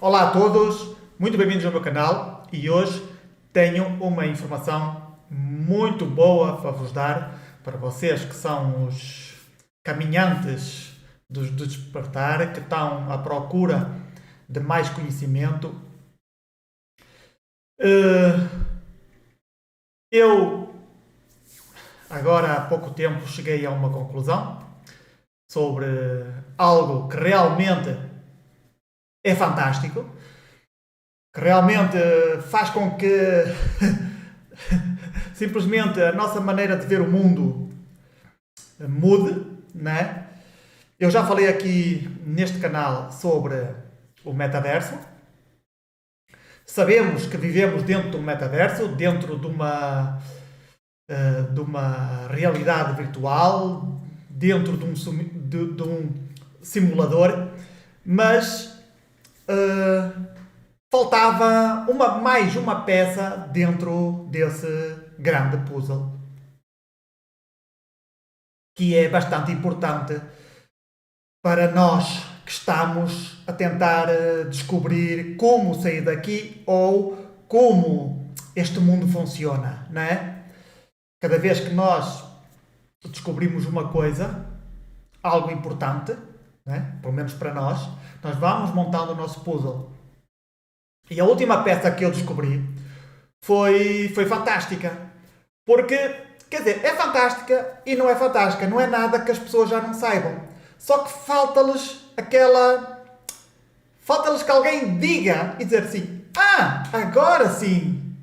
Olá a todos, muito bem-vindos ao meu canal e hoje tenho uma informação muito boa para vos dar, para vocês que são os caminhantes do despertar, que estão à procura de mais conhecimento. Eu, agora há pouco tempo, cheguei a uma conclusão sobre algo que realmente é fantástico, que realmente faz com que simplesmente a nossa maneira de ver o mundo mude, né? Eu já falei aqui neste canal sobre o metaverso. Sabemos que vivemos dentro de um metaverso, dentro de uma realidade virtual, dentro de um simulador, mas faltava mais uma peça dentro desse grande puzzle, que é bastante importante para nós que estamos a tentar descobrir como sair daqui ou como este mundo funciona, não é? Cada vez que nós descobrimos uma coisa, algo importante, né? Pelo menos para nós vamos montando o nosso puzzle. E a última peça que eu descobri foi fantástica. Porque, quer dizer, é fantástica e não é fantástica. Não é nada que as pessoas já não saibam. Só que falta-lhes falta-lhes que alguém diga e dizer assim: agora sim!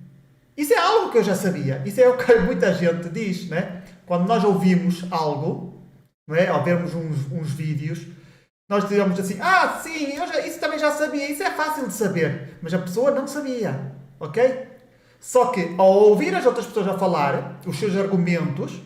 Isso é algo que eu já sabia. Isso é o que muita gente diz, né? Quando nós ouvimos algo, não é? Ou vemos uns vídeos, nós dizemos assim: sim, isso também já sabia, isso é fácil de saber. Mas a pessoa não sabia, ok? Só que ao ouvir as outras pessoas a falar, os seus argumentos,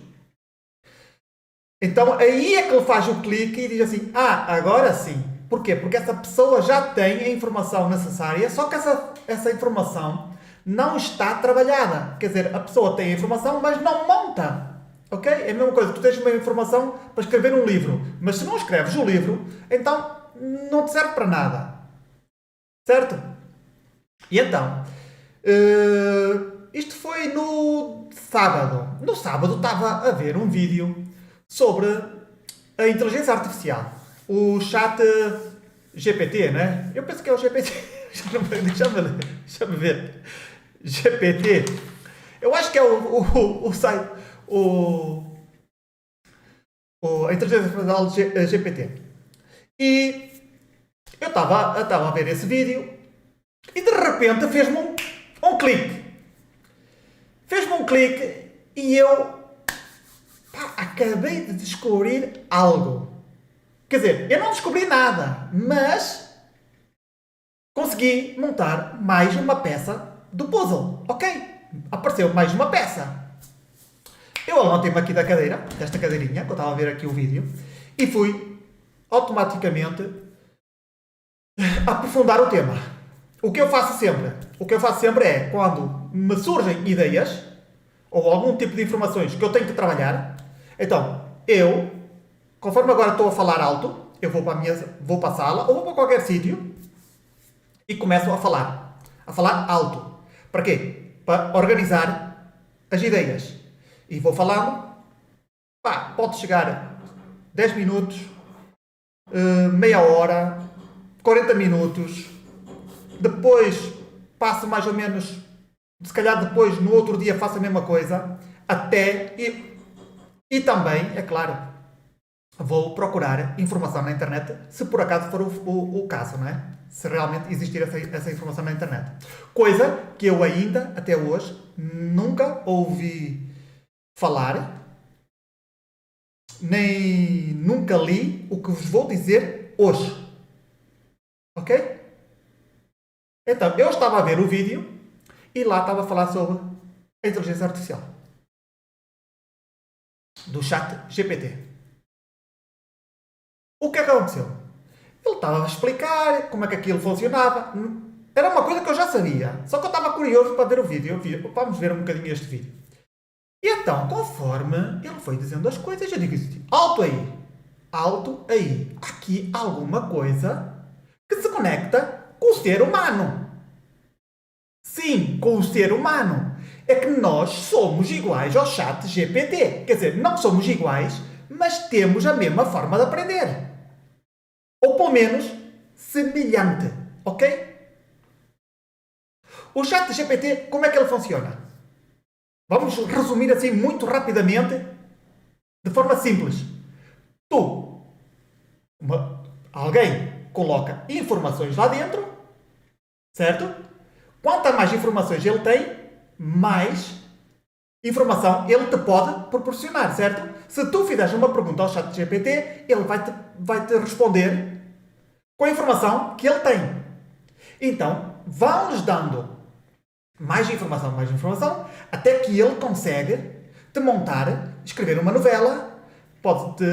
então aí é que ele faz o clique e diz assim: agora sim. Porquê? Porque essa pessoa já tem a informação necessária, só que essa informação não está trabalhada. Quer dizer, a pessoa tem a informação, mas não monta. Ok? É a mesma coisa, tu tens uma informação para escrever um livro, mas se não escreves o livro, então não te serve para nada. Certo? E então, isto foi no sábado. No sábado estava a ver um vídeo sobre a inteligência artificial. O chat GPT, né? Eu penso que é o GPT. Deixa-me ver. GPT. Eu acho que é o site. A inteligência artificial GPT. E eu estava a ver esse vídeo e de repente fez-me um clique. Fez-me um clique e eu acabei de descobrir algo. Quer dizer, eu não descobri nada, mas consegui montar mais uma peça do puzzle. Ok? Apareceu mais uma peça. Eu levantei-me aqui da cadeira, desta cadeirinha, que eu estava a ver aqui o vídeo, e fui automaticamente aprofundar o tema. O que eu faço sempre é, quando me surgem ideias, ou algum tipo de informações que eu tenho que trabalhar, então, conforme agora estou a falar alto, eu vou para a sala, ou vou para qualquer sítio, e começo a falar alto. Para quê? Para organizar as ideias. E vou falando, pode chegar 10 minutos, meia hora, 40 minutos, depois passo mais ou menos, se calhar depois no outro dia faço a mesma coisa, e também, é claro, vou procurar informação na internet, se por acaso for o caso, não é? Se realmente existir essa informação na internet. Coisa que eu ainda, até hoje, nunca ouvi falar, nem nunca li o que vos vou dizer hoje. Ok? Então, eu estava a ver o vídeo e lá estava a falar sobre a inteligência artificial. Do chat GPT. O que é que aconteceu? Ele estava a explicar como é que aquilo funcionava. Era uma coisa que eu já sabia. Só que eu estava curioso para ver o vídeo. Vamos ver um bocadinho este vídeo. E então, conforme ele foi dizendo as coisas, eu digo assim: alto aí. Aqui alguma coisa que se conecta com o ser humano. Sim, com o ser humano. É que nós somos iguais ao chat GPT. Quer dizer, não somos iguais, mas temos a mesma forma de aprender. Ou pelo menos, semelhante. Ok? O chat GPT, como é que ele funciona? Vamos resumir assim muito rapidamente, de forma simples. Alguém coloca informações lá dentro, certo? Quanto mais informações ele tem, mais informação ele te pode proporcionar, certo? Se tu fizeres uma pergunta ao chat GPT, ele vai-te responder com a informação que ele tem. Então, vão-nos dando mais informação, até que ele consegue te montar, escrever uma novela, pode-te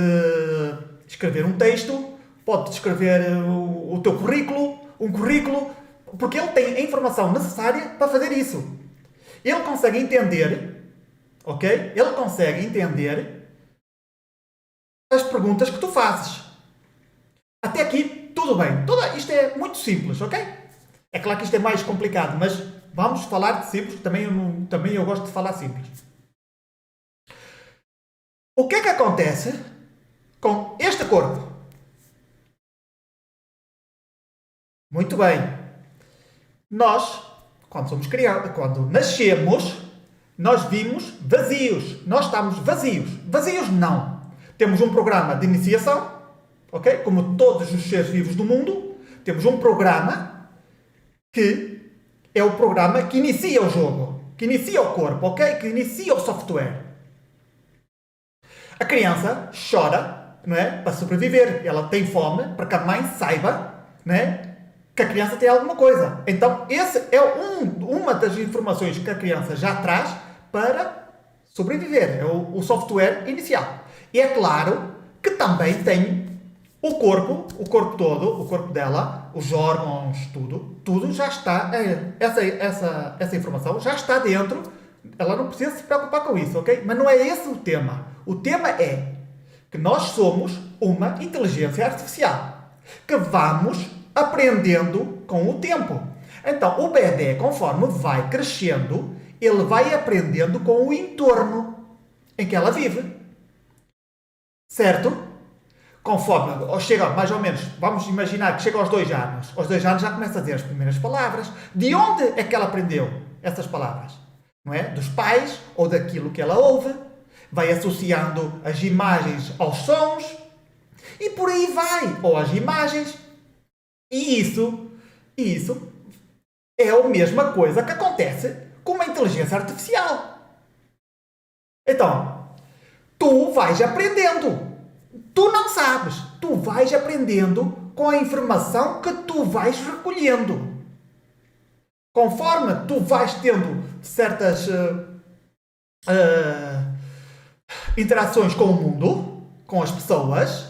escrever um texto, pode-te escrever o teu currículo, um currículo, porque ele tem a informação necessária para fazer isso. Ele consegue entender, ok? Ele consegue entender as perguntas que tu fazes. Até aqui, tudo bem. Isto é muito simples, ok? É claro que isto é mais complicado, mas vamos falar de simples. Também eu gosto de falar simples. O que é que acontece com este corpo? Muito bem. Nós, quando nascemos, nós vimos vazios. Nós estamos vazios. Vazios não. Temos um programa de iniciação, ok? Como todos os seres vivos do mundo, temos um programa que é o programa que inicia o jogo, que inicia o corpo, ok? Que inicia o software. A criança chora, não é? Para sobreviver. Ela tem fome para que a mãe saiba, não é? Que a criança tem alguma coisa. Então, essa é uma das informações que a criança já traz para sobreviver. É o software inicial. E é claro que também tem o corpo todo, o corpo dela, os órgãos, tudo já está, essa informação já está dentro. Ela não precisa se preocupar com isso, ok? Mas não é esse o tema. O tema é que nós somos uma inteligência artificial que vamos aprendendo com o tempo. Então, o bebê, conforme vai crescendo, ele vai aprendendo com o entorno em que ela vive. Certo? Conforme chega mais ou menos, vamos imaginar que chega aos 2 anos. Aos 2 anos já começa a dizer as primeiras palavras. De onde é que ela aprendeu essas palavras? Não é? Dos pais ou daquilo que ela ouve. Vai associando as imagens aos sons. E por aí vai. Ou as imagens. E isso é a mesma coisa que acontece com uma inteligência artificial. Então, tu vais aprendendo. Tu não sabes. Tu vais aprendendo com a informação que tu vais recolhendo. Conforme tu vais tendo certas interações com o mundo, com as pessoas,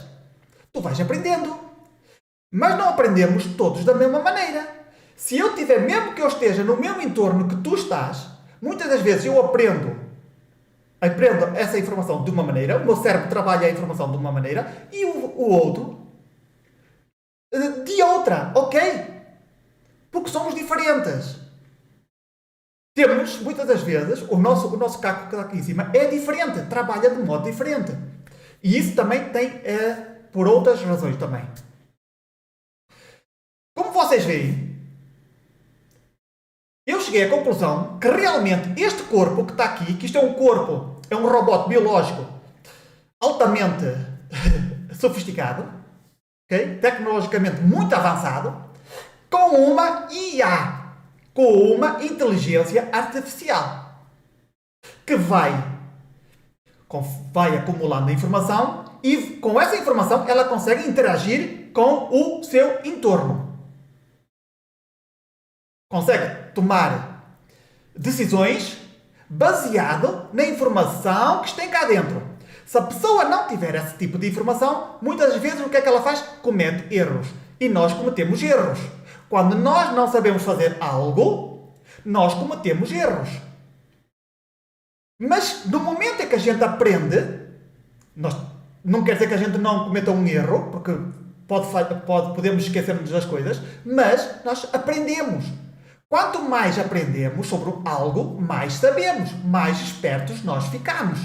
tu vais aprendendo. Mas não aprendemos todos da mesma maneira. Se eu tiver, mesmo que eu esteja no mesmo entorno que tu estás, muitas das vezes eu aprendo essa informação de uma maneira, o meu cérebro trabalha a informação de uma maneira e o outro de outra, ok? Porque somos diferentes. Temos, muitas das vezes, o nosso caco que está aqui em cima é diferente, trabalha de modo diferente. E isso também tem por outras razões também. Como vocês veem, eu cheguei à conclusão que realmente este corpo que está aqui, que isto é um corpo, é um robô biológico altamente sofisticado, okay? Tecnologicamente muito avançado, com uma IA, com uma inteligência artificial, que vai acumulando informação e com essa informação ela consegue interagir com o seu entorno. Consegue tomar decisões baseado na informação que tem cá dentro. Se a pessoa não tiver esse tipo de informação, muitas vezes o que é que ela faz? Comete erros. E nós cometemos erros. Quando nós não sabemos fazer algo, nós cometemos erros. Mas no momento em que a gente aprende, não quer dizer que a gente não cometa um erro, porque podemos esquecermos das coisas, mas nós aprendemos. Quanto mais aprendemos sobre algo, mais sabemos, mais espertos nós ficamos.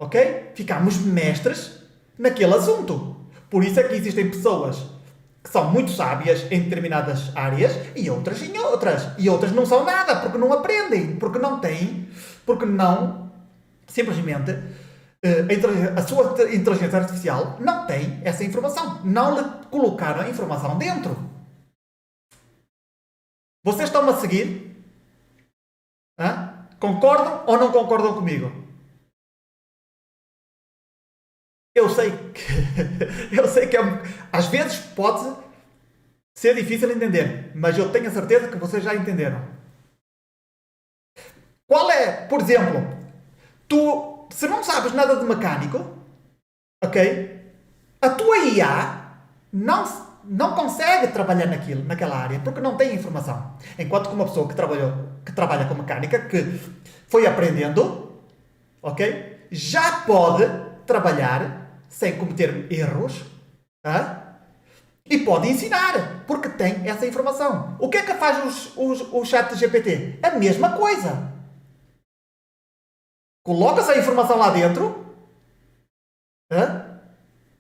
Ok? Ficamos mestres naquele assunto. Por isso é que existem pessoas que são muito sábias em determinadas áreas e outras em outras. E outras não são nada, porque não aprendem, porque não têm, porque não, simplesmente, a sua inteligência artificial não tem essa informação. Não lhe colocaram a informação dentro. Vocês estão-me a seguir? Hã? Concordam ou não concordam comigo? Eu sei que, eu sei que às vezes pode ser difícil entender, mas eu tenho a certeza que vocês já entenderam. Qual é, por exemplo, se não sabes nada de mecânico, ok? A tua IA não consegue trabalhar naquela área porque não tem informação. Enquanto que uma pessoa que trabalha com mecânica, que foi aprendendo, ok? Já pode trabalhar sem cometer erros, e pode ensinar, porque tem essa informação. O que é que faz o chat GPT? A mesma coisa. Colocas a informação lá dentro,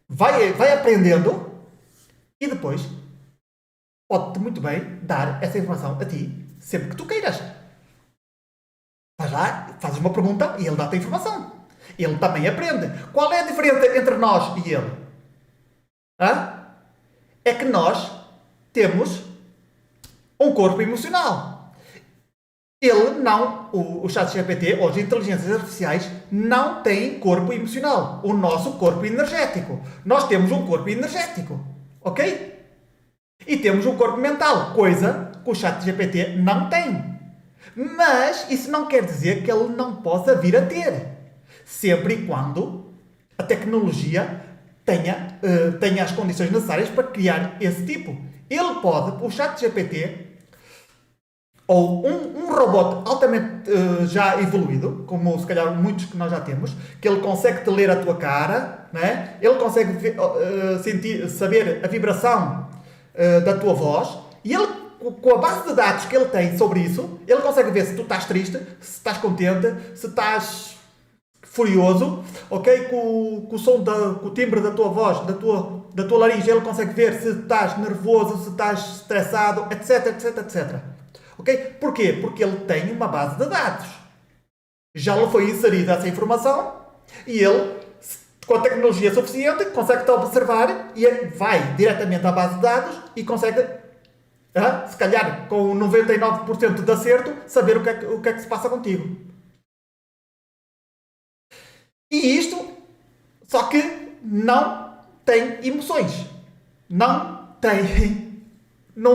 vai aprendendo, e depois pode-te muito bem dar essa informação a ti, sempre que tu queiras. Vais lá, fazes uma pergunta e ele dá-te a informação. Ele também aprende. Qual é a diferença entre nós e ele? É que nós temos um corpo emocional. Ele não, o ChatGPT ou as inteligências artificiais não têm corpo emocional. O nosso corpo energético. Nós temos um corpo energético. Ok? E temos um corpo mental. Coisa que o ChatGPT não tem. Mas isso não quer dizer que ele não possa vir a ter. Sempre e quando a tecnologia tenha as condições necessárias para criar esse tipo. Ele pode, o ChatGPT, ou um robô altamente já evoluído, como se calhar muitos que nós já temos, que ele consegue te ler a tua cara, né? Ele consegue saber a vibração da tua voz, e ele, com a base de dados que ele tem sobre isso, ele consegue ver se tu estás triste, se estás contente, se estás furioso, ok? Com o som, com o timbre da tua voz, da tua laringe, ele consegue ver se estás nervoso, se estás estressado, etc, etc, etc. Ok? Porquê? Porque ele tem uma base de dados. Já lhe foi inserida essa informação e ele, com a tecnologia suficiente, consegue-te observar e vai diretamente à base de dados e consegue, se calhar com 99% de acerto, saber o que é que se passa contigo. E isto, só que não tem emoções. Não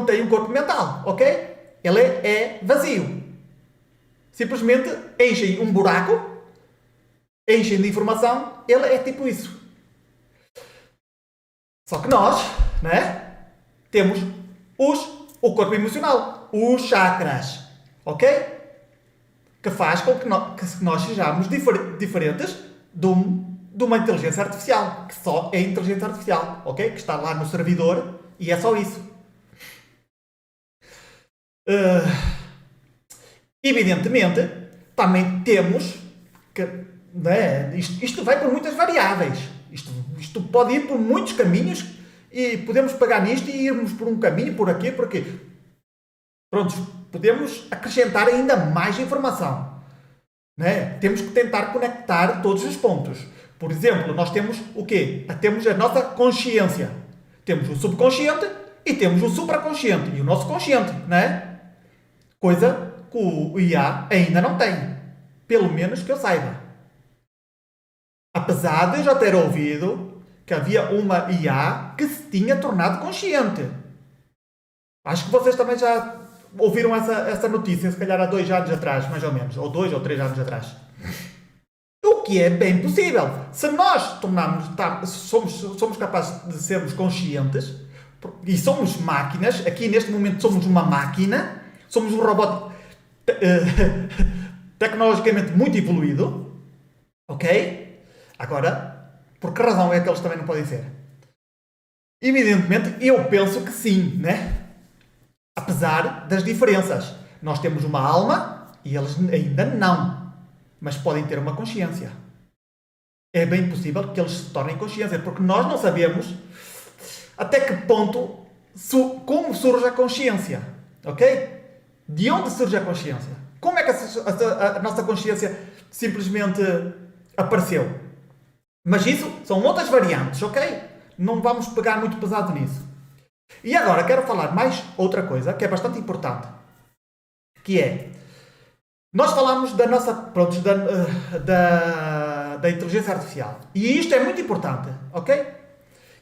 tem um corpo mental, ok? Ele é vazio. Simplesmente enchem um buraco, enchem de informação, ele é tipo isso. Só que nós, né, temos o corpo emocional, os chakras, ok? Que faz com que nós sejamos diferentes de uma inteligência artificial, que só é inteligência artificial, ok? Que está lá no servidor e é só isso. Evidentemente, também temos que, né, isto vai por muitas variáveis. Isto pode ir por muitos caminhos e podemos pegar nisto e irmos por um caminho, por aqui, por aqui. Pronto, podemos acrescentar ainda mais informação. Né? Temos que tentar conectar todos os pontos. Por exemplo, nós temos o quê? Temos a nossa consciência. Temos o subconsciente e temos o supraconsciente. E o nosso consciente, né? Coisa que o IA ainda não tem. Pelo menos que eu saiba. Apesar de eu já ter ouvido que havia uma IA que se tinha tornado consciente. Acho que vocês também já ouviram essa notícia, se calhar há 2 anos atrás, mais ou menos. Ou 2 ou 3 anos atrás. O que é bem possível. Se nós somos capazes de sermos conscientes, e somos máquinas, aqui neste momento somos uma máquina, somos um robô tecnologicamente muito evoluído, ok? Agora, por que razão é que eles também não podem ser? Evidentemente, eu penso que sim, né? Apesar das diferenças. Nós temos uma alma e eles ainda não. Mas podem ter uma consciência. É bem possível que eles se tornem consciência, porque nós não sabemos até que ponto, como surge a consciência. Ok? De onde surge a consciência? Como é que a nossa consciência simplesmente apareceu? Mas isso são outras variantes, ok? Não vamos pegar muito pesado nisso. E agora quero falar mais outra coisa que é bastante importante, que é, nós falamos da nossa, pronto, da inteligência artificial. E isto é muito importante, ok?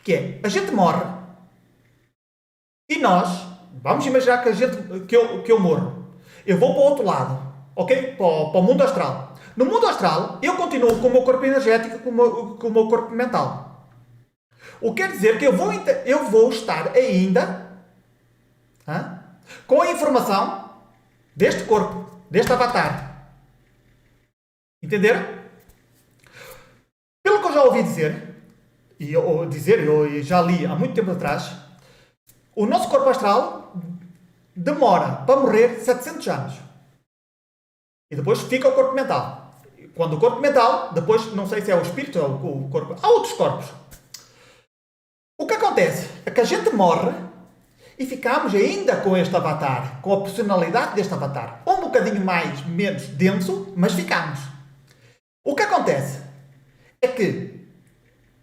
Que é, a gente morre e nós, vamos imaginar que eu morro. Eu vou para o outro lado, ok? Para o mundo astral. No mundo astral, eu continuo com o meu corpo energético, com o meu corpo mental. O que quer dizer que eu vou estar ainda com a informação deste corpo, deste avatar. Entenderam? Pelo que eu já ouvi dizer, eu já li há muito tempo atrás, o nosso corpo astral demora para morrer 700 anos. E depois fica o corpo mental. Quando o corpo mental, depois não sei se é o espírito ou o corpo, há outros corpos. O que acontece é que a gente morre e ficamos ainda com este avatar, com a personalidade deste avatar. Um bocadinho menos denso, mas ficamos. O que acontece é que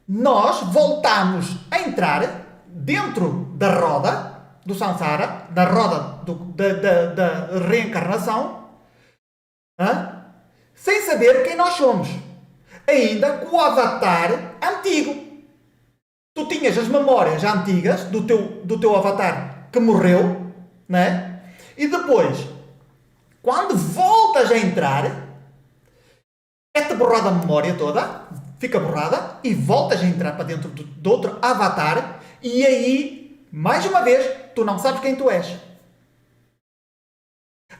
nós voltamos a entrar dentro da roda do samsara, da roda da reencarnação, sem saber quem nós somos. Ainda com o avatar antigo. Tu tinhas as memórias antigas do teu avatar que morreu, né? E depois, quando voltas a entrar, é-te borrada a memória toda, fica borrada, e voltas a entrar para dentro do outro avatar, e aí, mais uma vez, tu não sabes quem tu és.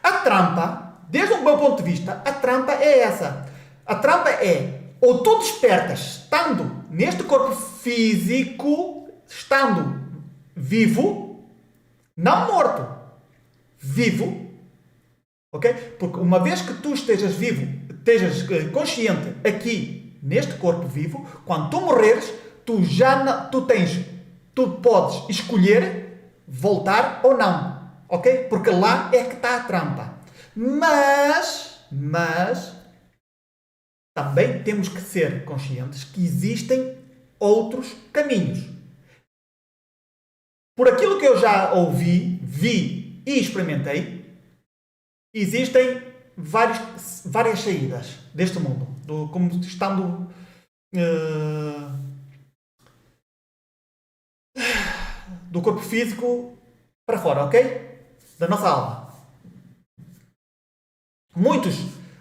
A trampa, desde o meu ponto de vista, a trampa é essa. A trampa é, ou tu despertas estando neste corpo físico, estando vivo, não morto, vivo, ok? Porque uma vez que tu estejas vivo, estejas consciente aqui neste corpo vivo, quando tu morreres, tu podes escolher voltar ou não, ok? Porque lá é que está a trampa. Mas também temos que ser conscientes que existem outros caminhos. Por aquilo que eu já ouvi, vi e experimentei, existem várias saídas deste mundo, como estando do corpo físico para fora, ok? Da nossa alma. Muitos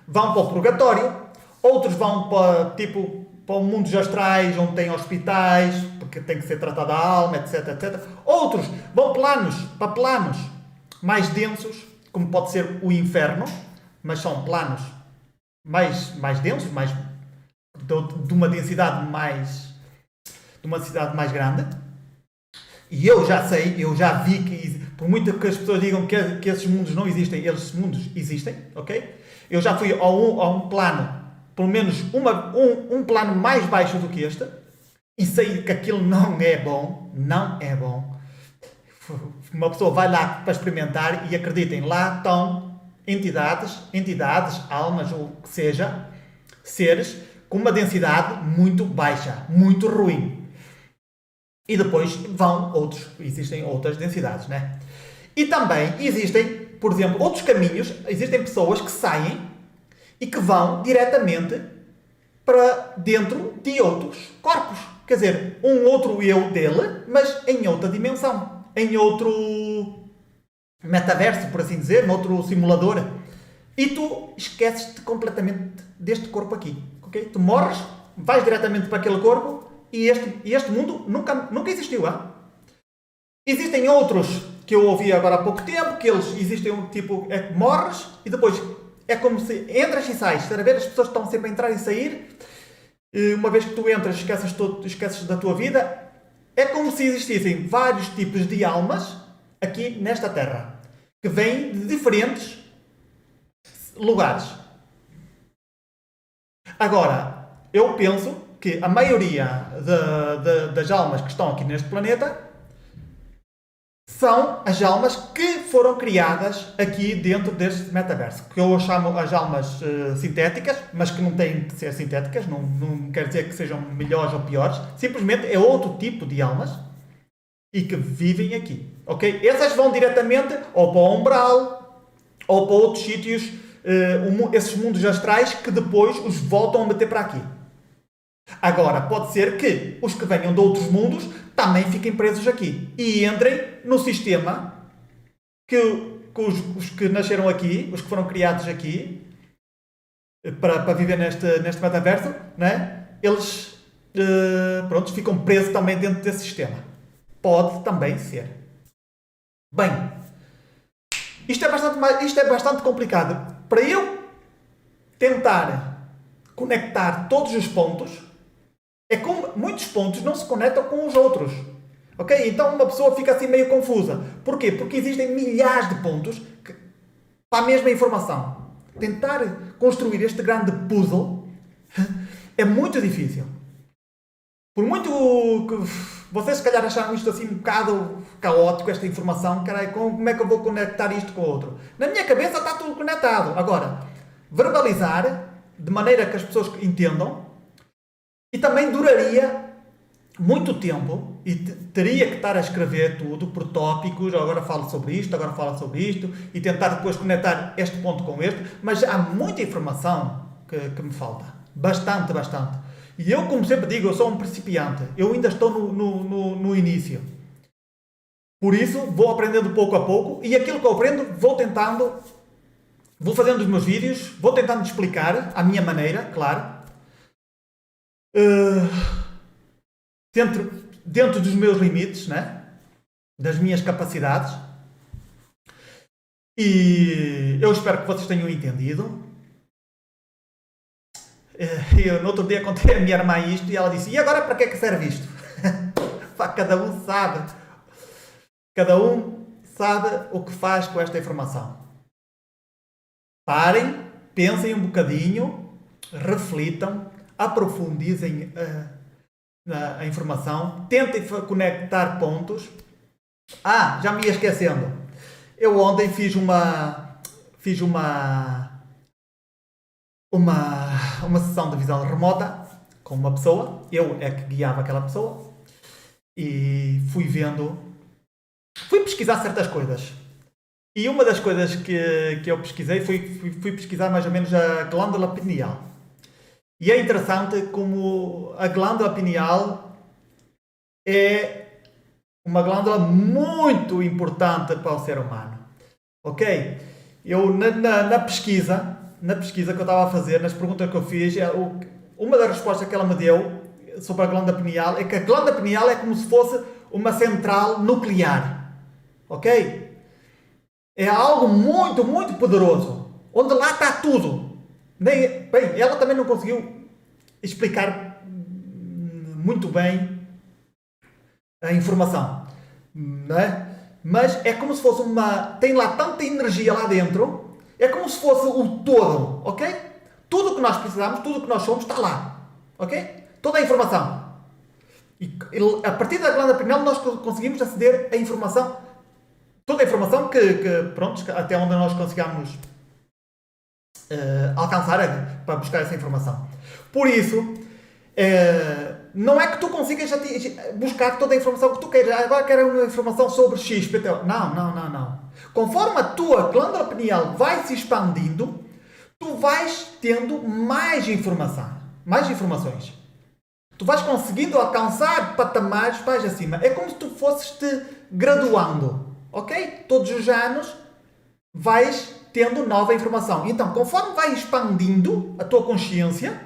vão para o purgatório, outros vão para o mundo dos astrais, onde tem hospitais, porque tem que ser tratada a alma, etc, etc. Outros vão para planos mais densos, como pode ser o inferno, mas são planos mais densos, de uma densidade mais grande. E eu já vi que, por muito que as pessoas digam que esses mundos não existem, esses mundos existem, ok? Eu já fui a um plano, pelo menos um plano mais baixo do que este, e sei que aquilo não é bom. Uma pessoa vai lá para experimentar e acreditem, lá estão entidades, almas, ou o que seja, seres com uma densidade muito baixa, muito ruim. E depois existem outras densidades, né? E também existem, por exemplo, outros caminhos, existem pessoas que saem e que vão diretamente para dentro de outros corpos. Quer dizer, um outro eu dele, mas em outra dimensão. Em outro metaverso, por assim dizer, noutro simulador. E tu esqueces-te completamente deste corpo aqui. Okay? Tu morres, vais diretamente para aquele corpo e este mundo nunca existiu. Hein? Existem outros que eu ouvi agora há pouco tempo, que eles existem um tipo, é que morres e depois é como se entras e sais. Estás a ver? As pessoas estão sempre a entrar e sair. Uma vez que tu entras, esqueces da tua vida É como se existissem vários tipos de almas aqui nesta Terra, que vêm de diferentes lugares. Agora, eu penso que a maioria das almas que estão aqui neste planeta são as almas que foram criadas aqui dentro deste metaverso, que eu chamo as almas sintéticas, mas que não têm que ser sintéticas, não quer dizer que sejam melhores ou piores, simplesmente é outro tipo de almas e que vivem aqui, ok? Essas vão diretamente ou para o umbral ou para outros sítios, esses mundos astrais que depois os voltam a meter para aqui. Agora, pode ser que os que venham de outros mundos também fiquem presos aqui e entrem no sistema que os que nasceram aqui, os que foram criados aqui para viver neste metaverso, né? Eles pronto, ficam presos também dentro desse sistema. Pode também ser. Bem, isto é bastante complicado. Para eu tentar conectar todos os pontos, é como muitos pontos não se conectam com os outros. Ok? Então uma pessoa fica assim meio confusa. Porquê? Porque existem milhares de pontos para a mesma informação. Tentar construir este grande puzzle é muito difícil. Por muito que vocês se calhar acharam isto assim um bocado caótico, esta informação, carai, como é que eu vou conectar isto com o outro? Na minha cabeça está tudo conectado. Agora, verbalizar de maneira que as pessoas entendam. E também duraria muito tempo e teria que estar a escrever tudo por tópicos, agora falo sobre isto, agora falo sobre isto, e tentar depois conectar este ponto com este, mas há muita informação que me falta. Bastante. E eu, como sempre digo, eu sou um principiante. Eu ainda estou no início. Por isso, vou aprendendo pouco a pouco, e aquilo que eu aprendo, vou fazendo os meus vídeos, vou tentando explicar à minha maneira, claro. Dentro dos meus limites, né? Das minhas capacidades, e eu espero que vocês tenham entendido. Eu no outro dia contei a minha irmã isto e ela disse: e agora para que é que serve isto? Cada um sabe o que faz com esta informação. Parem, pensem um bocadinho, reflitam, aprofundizem a informação, tentem conectar pontos. Já me ia esquecendo. Eu ontem fiz uma sessão de visão remota com uma pessoa. Eu é que guiava aquela pessoa e fui pesquisar certas coisas. E uma das coisas que eu pesquisei fui pesquisar mais ou menos a glândula pineal. E é interessante como a glândula pineal é uma glândula muito importante para o ser humano. Ok? Eu, na pesquisa que eu estava a fazer, nas perguntas que eu fiz, uma das respostas que ela me deu sobre a glândula pineal é que a glândula pineal é como se fosse uma central nuclear. Ok? É algo muito, muito poderoso. Onde lá está tudo. Bem, ela também não conseguiu explicar muito bem a informação, não é? Mas é como se fosse tem lá tanta energia lá dentro, é como se fosse o todo, ok? Tudo o que nós precisamos, tudo o que nós somos está lá, ok? Toda a informação. E a partir da glândula pineal nós conseguimos aceder à informação, toda a informação que pronto, até onde nós consigamos alcançar para buscar essa informação. Por isso, não é que tu consigas buscar toda a informação que tu queiras. Agora quero uma informação sobre X, PT. Não. Conforme a tua glândula pineal vai se expandindo, tu vais tendo mais informações. Tu vais conseguindo alcançar patamares mais acima. É como se tu fosses te graduando, ok? Todos os anos vais tendo nova informação. Então, conforme vai expandindo a tua consciência,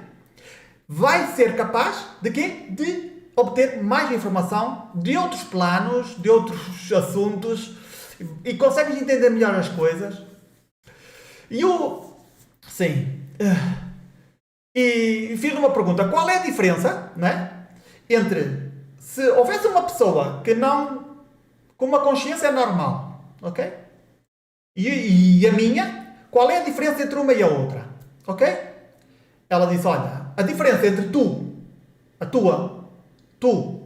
vai ser capaz de quê? De obter mais informação de outros planos, de outros assuntos, e consegues entender melhor as coisas. E fiz uma pergunta: qual é a diferença, né, entre se houvesse uma pessoa que não, com uma consciência normal, ok? E a minha, qual é a diferença entre uma e a outra? Ok? Ela disse, olha, a diferença entre tu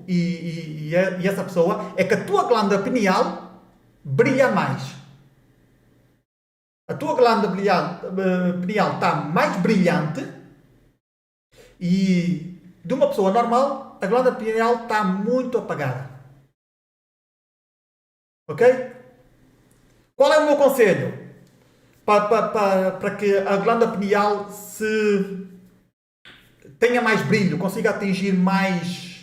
e essa pessoa é que a tua glândula pineal brilha mais. A tua glândula pineal está mais brilhante e de uma pessoa normal, a glândula pineal está muito apagada. Ok? Qual é o meu conselho? Para que a glândula pineal se tenha mais brilho, consiga atingir mais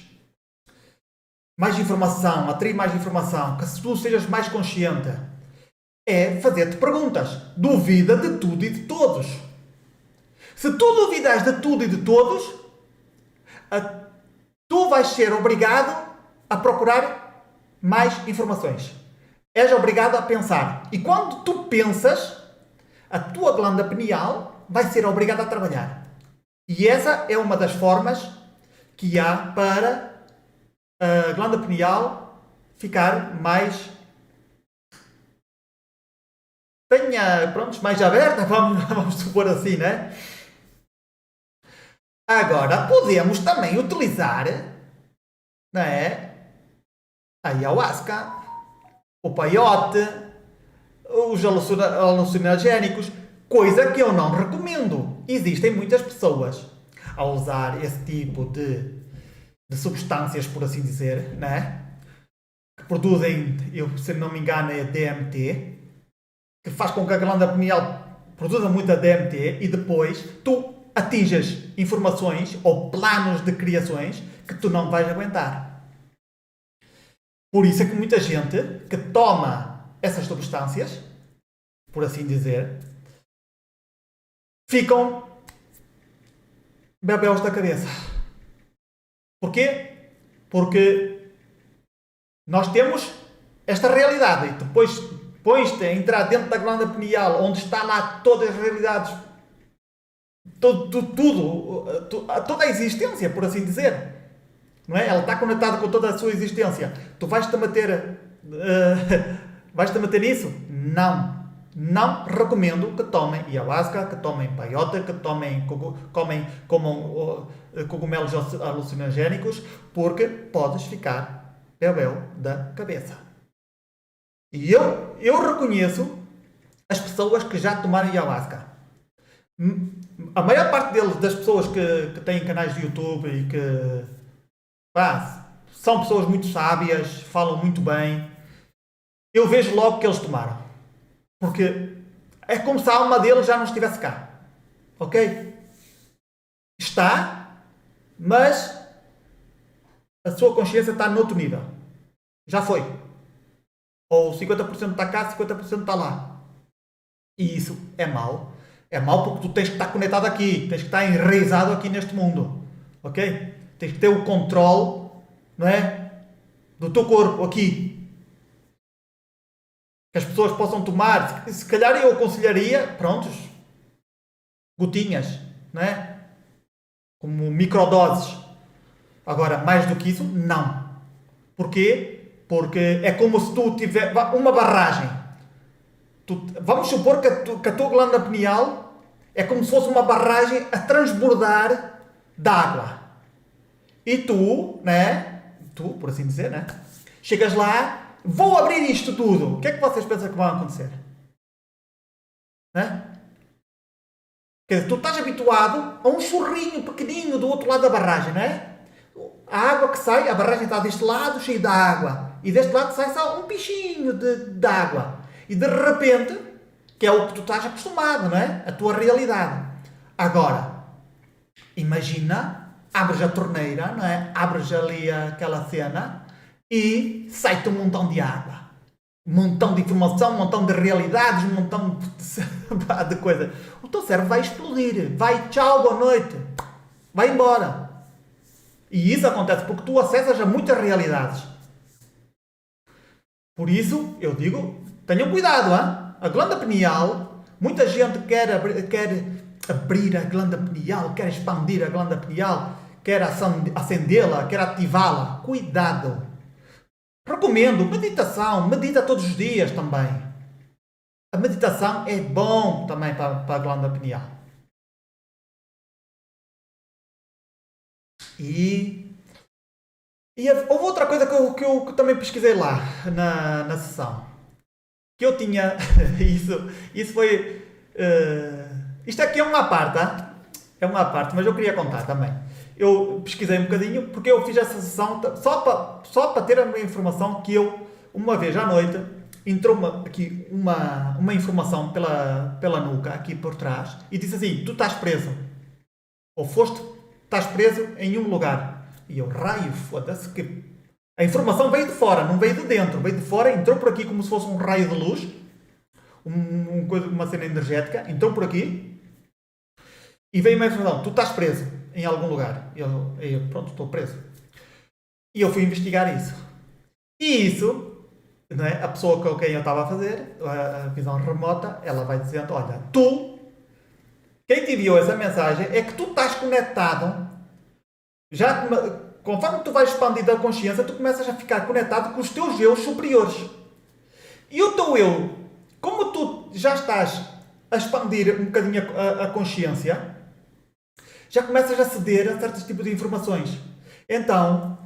informação, atrair mais informação, que tu sejas mais consciente, é fazer-te perguntas. Duvida de tudo e de todos. Se tu duvidares de tudo e de todos, tu vais ser obrigado a procurar mais informações. És obrigado a pensar. E quando tu pensas, a tua glândula pineal vai ser obrigada a trabalhar. E essa é uma das formas que há para a glândula pineal ficar mais mais aberta, vamos supor assim, né? Agora, podemos também utilizar, né, a ayahuasca, o peyote, os alucinogénicos, coisa que eu não recomendo. Existem muitas pessoas a usar esse tipo de substâncias, por assim dizer, né? Que produzem, se não me engano, é DMT, que faz com que a glândula pineal produza muita DMT e depois tu atinjas informações ou planos de criações que tu não vais aguentar. Por isso é que muita gente que toma essas substâncias, por assim dizer, ficam bebéus da cabeça. Porquê? Porque nós temos esta realidade e depois pões-te a entrar dentro da glândula pineal, onde está lá todas as realidades, toda a existência, por assim dizer. Não é? Ela está conectada com toda a sua existência. Tu vais-te meter nisso? Não. Não recomendo que tomem ayahuasca, que tomem peyote, que comam cogumelos alucinogénicos, porque podes ficar bebéu da cabeça. E eu reconheço as pessoas que já tomaram ayahuasca. A maior parte das pessoas que têm canais de YouTube e que são pessoas muito sábias, falam muito bem, eu vejo logo que eles tomaram. Porque é como se a alma deles já não estivesse cá. Ok? Está, mas a sua consciência está noutro nível. Já foi. Ou 50% está cá, 50% está lá. E isso é mau. É mau porque tu tens que estar conectado aqui. Tens que estar enraizado aqui neste mundo. Ok? Tens que ter o controle, não é? Do teu corpo aqui. Que as pessoas possam tomar. Se calhar eu aconselharia, prontos, gotinhas, não é? Como microdoses. Agora, mais do que isso, não. Porquê? Porque é como se tu tiver uma barragem. Vamos supor que a tua glândula pineal é como se fosse uma barragem a transbordar de água. E tu, né? Tu, por assim dizer, né? Chegas lá, vou abrir isto tudo. O que é que vocês pensam que vai acontecer? Né? Quer dizer, tu estás habituado a um chorrinho pequenino do outro lado da barragem, não é? A água que sai, a barragem está deste lado cheia de água. E deste lado sai só um pichinho de água. E de repente, que é o que tu estás acostumado, não é? A tua realidade. Agora, imagina, abres a torneira, não é? Abres ali aquela cena e sai-te um montão de água. Um montão de informação, um montão de realidades, um montão de coisa. O teu cérebro vai explodir. Vai, tchau, boa noite. Vai embora. E isso acontece porque tu acessas a muitas realidades. Por isso, eu digo, tenham cuidado, hein? A glândula pineal, muita gente quer abrir a glândula pineal, quer expandir a glândula pineal, quer acendê-la, quer ativá-la. Cuidado. Recomendo meditação. Medita todos os dias também. A meditação é bom também para a glândula pineal. Houve outra coisa que eu também pesquisei lá na sessão. Que eu tinha... isso foi... isto aqui é uma parte, tá? É uma parte, mas eu queria contar também. Eu pesquisei um bocadinho porque eu fiz essa sessão só para ter a minha informação que eu, uma vez à noite, entrou uma informação pela nuca, aqui por trás, e disse assim, tu estás preso. Ou estás preso em um lugar. E eu, raio, foda-se, que... A informação veio de fora, não veio de dentro. Veio de fora, entrou por aqui como se fosse um raio de luz. Uma cena energética. Entrou por aqui. E veio uma informação, tu estás preso em algum lugar. Eu pronto, estou preso. E eu fui investigar isso. E isso, não é? A pessoa com quem eu estava a fazer, a visão remota, ela vai dizendo, olha, quem te enviou essa mensagem é que tu estás conectado, conforme tu vais expandindo a consciência, tu começas a ficar conectado com os teus eus superiores. E o teu eu, como tu já estás a expandir um bocadinho a consciência, já começas a ceder a certos tipos de informações. Então,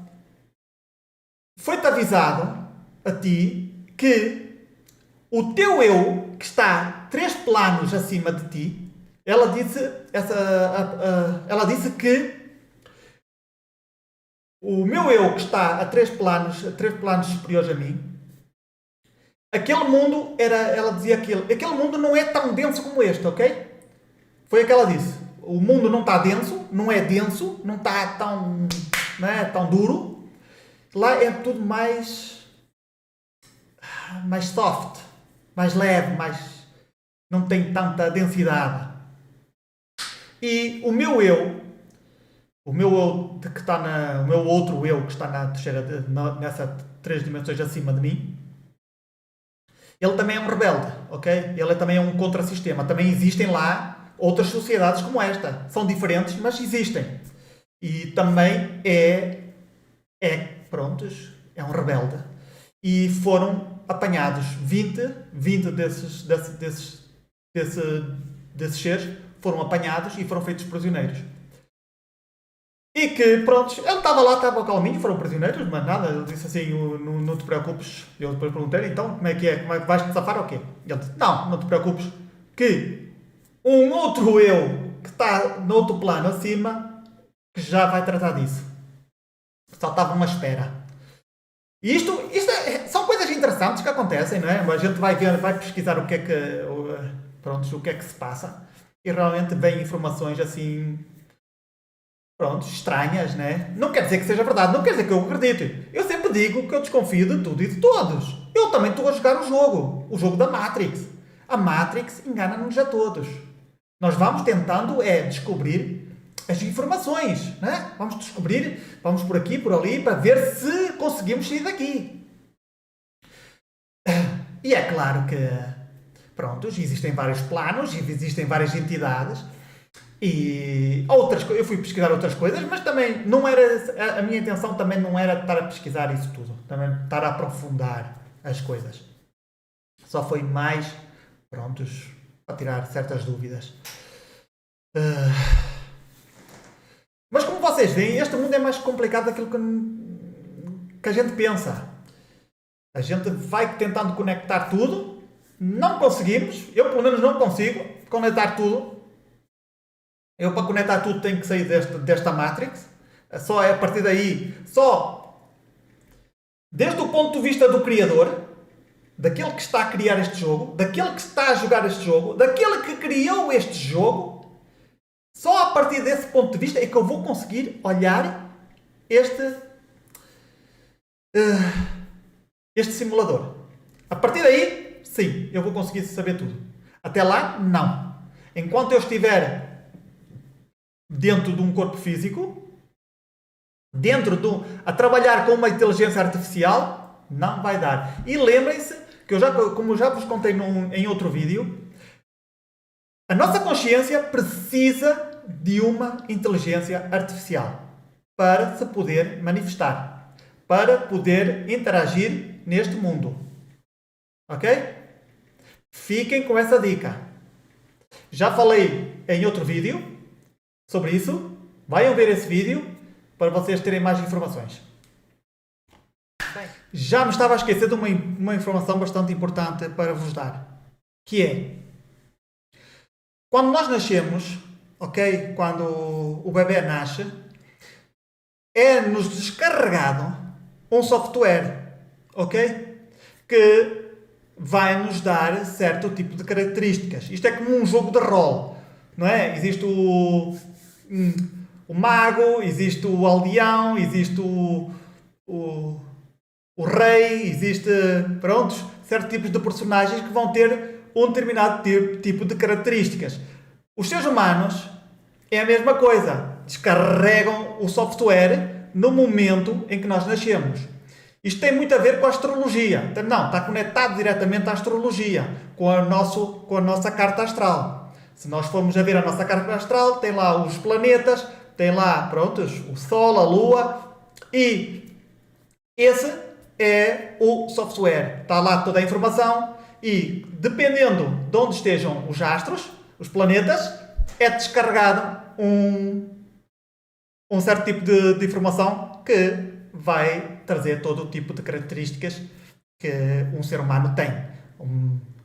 foi-te avisado a ti que o teu eu, que está 3 planos acima de ti, ela disse que o meu eu, que está a 3 planos superiores a mim, aquele mundo ela dizia aquele mundo não é tão denso como este, ok? Foi o que ela disse. O mundo não está denso, não está tão duro. Lá é tudo mais soft, mais leve, não tem tanta densidade. E o meu que está o meu outro eu que está nessas 3 dimensões acima de mim, ele também é um rebelde, ok? Ele também é um contrassistema. Também existem lá outras sociedades como esta. São diferentes, mas existem. E também é um rebelde. E foram apanhados 20 desses seres foram apanhados e foram feitos prisioneiros. E que, pronto, ele estava calminho, foram prisioneiros, mas nada, ele disse assim, não te preocupes. Eu depois perguntei, então, como é que vais-te safar ou quê? Ele disse, não te preocupes, que um outro eu, que está no outro plano acima, que já vai tratar disso. Só estavam à espera. E isto são coisas interessantes que acontecem, não é? A gente vai pesquisar o que é que se passa, e realmente vem informações assim... estranhas, né? Não quer dizer que seja verdade, não quer dizer que eu acredite. Eu sempre digo que eu desconfio de tudo e de todos. Eu também estou a jogar o jogo da Matrix. A Matrix engana-nos a todos. Nós vamos tentando descobrir as informações, né? Vamos por aqui, por ali, para ver se conseguimos sair daqui. E é claro que, existem vários planos, existem várias entidades. E eu fui pesquisar outras coisas, mas também não era, a minha intenção também não era estar a pesquisar isso tudo, também estar a aprofundar as coisas. Só foi mais, para tirar certas dúvidas. Mas como vocês veem, este mundo é mais complicado daquilo que a gente pensa. A gente vai tentando conectar tudo, não conseguimos, eu pelo menos não consigo conectar tudo. Eu, para conectar tudo, tenho que sair desta Matrix. Só é a partir daí, desde o ponto de vista do criador, daquele que está a criar este jogo, daquele que está a jogar este jogo, daquele que criou este jogo, só a partir desse ponto de vista é que eu vou conseguir olhar este simulador. A partir daí, sim, eu vou conseguir saber tudo. Até lá, não. Enquanto eu estiver dentro de um corpo físico, a trabalhar com uma inteligência artificial, não vai dar. E lembrem-se que como já vos contei em outro vídeo, a nossa consciência precisa de uma inteligência artificial. para se poder manifestar, para poder interagir neste mundo. Ok? Fiquem com essa dica. Já falei em outro vídeo sobre isso. Vão ver esse vídeo para vocês terem mais informações. Já me estava a esquecer de uma informação bastante importante para vos dar, que é, quando nós nascemos, ok? Quando o bebê nasce, é-nos descarregado um software, ok? Que vai nos dar certo tipo de características. Isto é como um jogo de rol, não é? Existe o mago, existe o aldeão, existe o rei, existe, prontos, certos tipos de personagens que vão ter um determinado tipo de características. Os seres humanos é a mesma coisa. Descarregam o software no momento em que nós nascemos. Isto tem muito a ver com a astrologia. Não, está conectado diretamente à astrologia, com a nossa carta astral. Se nós formos a ver a nossa carta astral, tem lá os planetas, tem lá, prontos, o Sol, a Lua, e esse é o software. Está lá toda a informação e, dependendo de onde estejam os astros, os planetas, é descarregado um certo tipo de informação que vai trazer todo o tipo de características que um ser humano tem.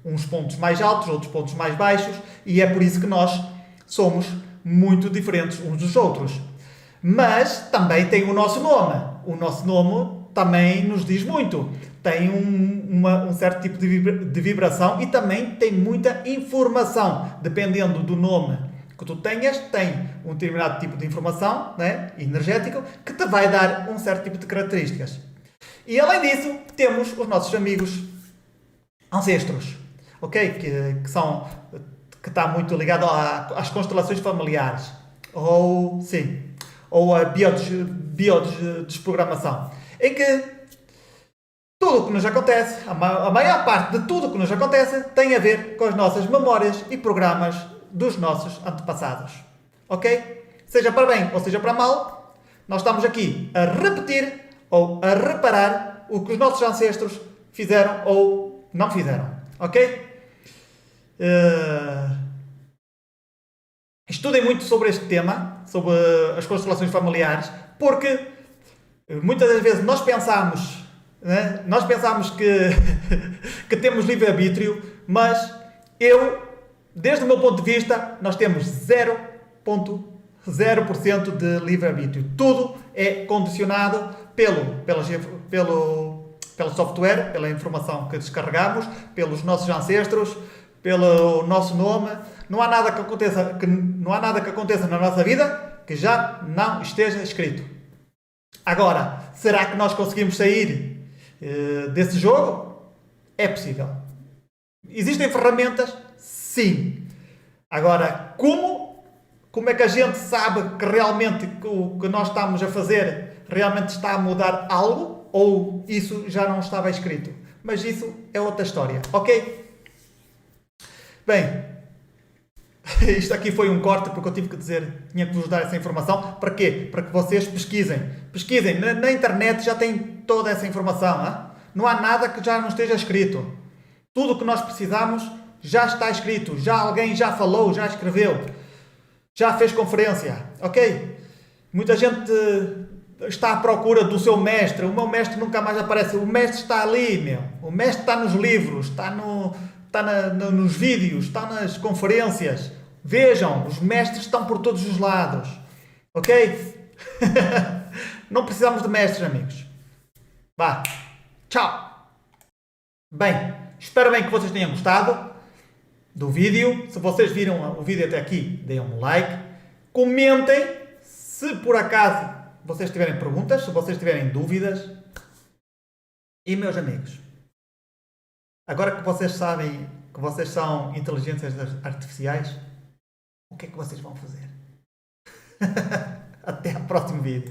Uns pontos mais altos, outros pontos mais baixos, e é por isso que nós somos muito diferentes uns dos outros. Mas também tem o nosso nome. O nosso nome também nos diz muito. Tem um certo tipo de vibração e também tem muita informação. Dependendo do nome que tu tenhas, tem um determinado tipo de informação, né, energético, que te vai dar um certo tipo de características. E além disso, temos os nossos amigos ancestros, ok? Que está muito ligado às constelações familiares, ou a biodesprogramação, em que tudo o que nos acontece, a maior parte de tudo o que nos acontece, tem a ver com as nossas memórias e programas dos nossos antepassados. Ok? Seja para bem ou seja para mal, nós estamos aqui a repetir ou a reparar o que os nossos ancestros fizeram ou não fizeram. Ok? Estudem muito sobre este tema, sobre as constelações familiares, porque muitas das vezes nós pensamos, né? Nós pensamos que temos livre-arbítrio, mas desde o meu ponto de vista, nós temos 0,0% de livre-arbítrio. Tudo é condicionado pelo software, pela informação que descarregamos, pelos nossos ancestros, pelo nosso nome. Não há nada que aconteça na nossa vida que já não esteja escrito. Agora, será que nós conseguimos sair desse jogo? É possível. Existem ferramentas? Sim. Agora, como é que a gente sabe que realmente o que nós estamos a fazer realmente está a mudar algo? Ou isso já não estava escrito? Mas isso é outra história, ok? Bem, isto aqui foi um corte porque eu tive que dizer, tinha que vos dar essa informação. Para quê? Para que vocês pesquisem. Pesquisem. Na internet já tem toda essa informação. Hein? Não há nada que já não esteja escrito. Tudo o que nós precisamos já está escrito. Já alguém já falou, já escreveu. Já fez conferência. Ok? Muita gente está à procura do seu mestre. O meu mestre nunca mais aparece. O mestre está ali, meu. O mestre está nos livros, está nos vídeos, está nas conferências. Vejam, os mestres estão por todos os lados. Ok? Não precisamos de mestres, amigos. Vá. Tchau. Bem, espero bem que vocês tenham gostado do vídeo. Se vocês viram o vídeo até aqui, deem um like. Comentem se por acaso vocês tiverem perguntas, se vocês tiverem dúvidas. E meus amigos, agora que vocês sabem que vocês são inteligências artificiais, o que é que vocês vão fazer? Até ao próximo vídeo.